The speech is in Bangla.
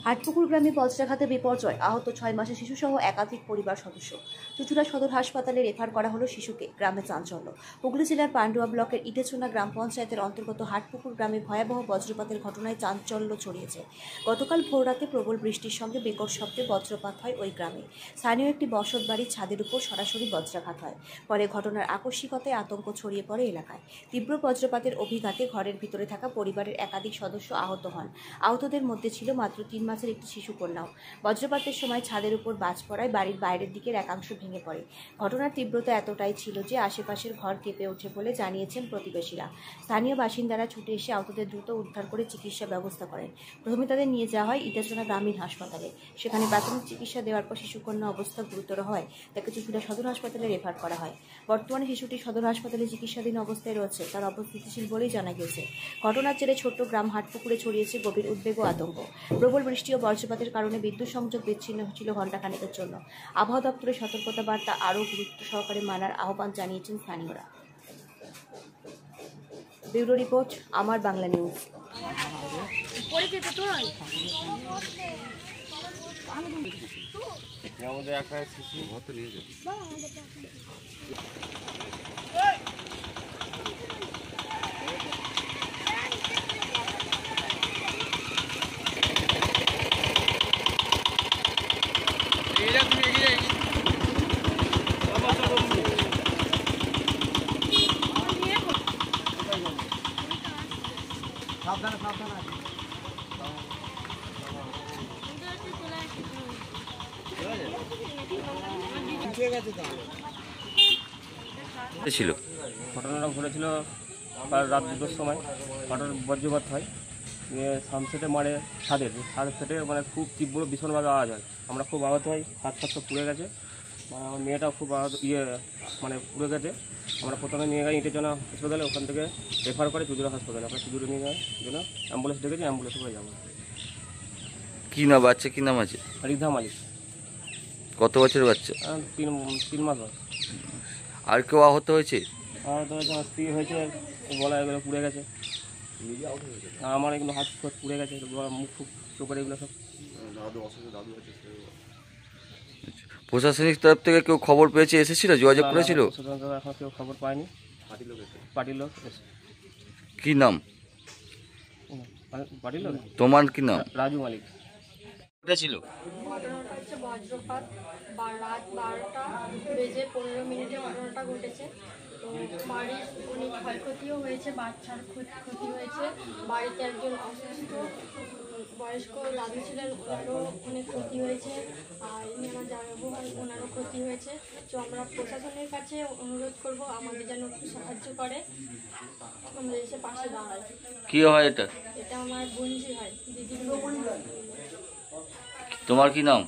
হাটপুকুর গ্রামে বজ্রাঘাতে বিপর্যয়, আহত 6 মাসের শিশুসহ একাধিক পরিবার সদস্য। চুঁচুড়া সদর হাসপাতালে রেফার করা হলো শিশুকে। গ্রামে চাঞ্চল্য। হুগলি জেলার পান্ডুয়া ব্লকের ইটেচুনা গ্রাম পঞ্চায়েতের অন্তর্গত হাটপুকুর গ্রামে ভয়াবহ বজ্রপাতের ঘটনায় চাঞ্চল্য ছড়িয়েছে। গতকাল ভোররাতে প্রবল বৃষ্টির সঙ্গে বিকট শব্দে বজ্রপাত হয় ওই গ্রামে। স্থানীয় একটি বসত বাড়ির ছাদের উপর সরাসরি বজ্রাঘাত হয়। পরে ঘটনার আকস্মিকতায় আতঙ্ক ছড়িয়ে পড়ে এলাকায়। তীব্র বজ্রপাতের অভিঘাতে ঘরের ভিতরে থাকা পরিবারের একাধিক সদস্য আহত হন। আহতদের মধ্যে ছিল মাত্র 3 মাসের একটি শিশু কন্যাও। বজ্রপাতের সময় ছাদের উপর বাজ পড়ায় বাড়ির বাইরের দিকের একাংশ ভেঙে পড়ে। ঘটনার তীব্রতা এতটাই ছিল যে আশেপাশের ঘর কেঁপে ওঠে বলে জানিয়েছেন প্রতিবেশীরা। স্থানীয় বাসিন্দারা ছুটে এসে আহতদের দ্রুত উদ্ধার করে চিকিৎসা ব্যবস্থা করেন। প্রথমে তাদের নিয়ে যাওয়া হয় ইটেচুনা গ্রামীণ হাসপাতালে। সেখানে প্রাথমিক চিকিৎসা দেওয়ার পর শিশুকন্যা অবস্থা গুরুতর হয় তাকে চুঁচুড়া সদর হাসপাতালে রেফার করা হয়। বর্তমানে শিশুটি সদর হাসপাতালে চিকিৎসাধীন অবস্থায় রয়েছে। তার অবস্থা স্থিতিশীল বলেই জানা গেছে। ঘটনার জেরে ছোট্ট গ্রাম হাটপুকুরে ছড়িয়েছে গভীর উদ্বেগ ও আতঙ্ক। প্রবল বৃষ্টি ও বজ্রপাতের কারণে বিদ্যুৎ সংযোগ বিচ্ছিন্ন হচ্ছিল ঘণ্টাখানেকের জন্য। আবহাওয়া দপ্তরের সতর্কতা বার্তা আরও গুরুত্ব সহকারে মানার আহ্বান জানিয়েছেন স্থানীয়রা। ব্যুরো রিপোর্ট, আমার বাংলা নিউজ। ছিল ঘটনাটা ঘটেছিল রাত 2টার সময়। হঠাৎ বজ্রপাত হয়, সানসেটে মারে ছাদের ফেটে, মানে খুব তীব্র ভীষণভাবে আওয়াজ হয়। আমরা খুব আহত হই, হাত সব পুড়ে গেছে। আমার মেয়েটাও খুব আহত, মানে পুড়ে গেছে। আমরা প্রথমে নিয়ে যাই ইটেচুনা হাসপাতালে, ওখান থেকে রেফার করে চুঁচুড়া হাসপাতালে। আমরা চুঁচুড়ে নিয়ে যাই জন্য অ্যাম্বুলেন্স ডেকেছি, অ্যাম্বুলেন্সে করে যাবো। কি নাম বাচ্চা, কি নাম আছে? রিধা মালিক। কত বছরের বাচ্চা? 3 মাস বয়স। আর কেউ আহত হয়েছে? আহত হয়েছে, আমার স্ত্রী হয়েছে, গলা এগুলো পুড়ে গেছে। আমার এগুলো হাত পুড়ে গেছে, মুখ ফুক চোখের এগুলো সব। প্রশাসনিক তরফ থেকে কেউ খবর পেয়েছে, এসেছিল, যোগাযোগ করেছিল? এখন কেউ খবর পায়নি। পার্টির লোক। কি নাম পার্টির লোক? তোমার কি নাম? রাজু মালিক। ছিল ঘটনাটা হচ্ছে বজ্রপাত রাত 12:15 ঘটনাটা ঘটেছে। তো বাড়ির অনেক ক্ষয়ক্ষতিও হয়েছে, বাচ্চার ক্ষতি হয়েছে। বাড়িতে একজন অসুস্থ বয়স্ক দাদু ছিলেন, ওনারও অনেক ক্ষতি হয়েছে। আর ইনি আমার জামাইবাবু হয়, ওনারও ক্ষতি হয়েছে। তো আমরা প্রশাসনের কাছে অনুরোধ করব আমাদের যেন একটু সাহায্য করে, আমরা এসে পাশে দাঁড়াই। কি হয় এটা? এটা আমার বোনজি হয়, দিদির। তোমার কি নাম?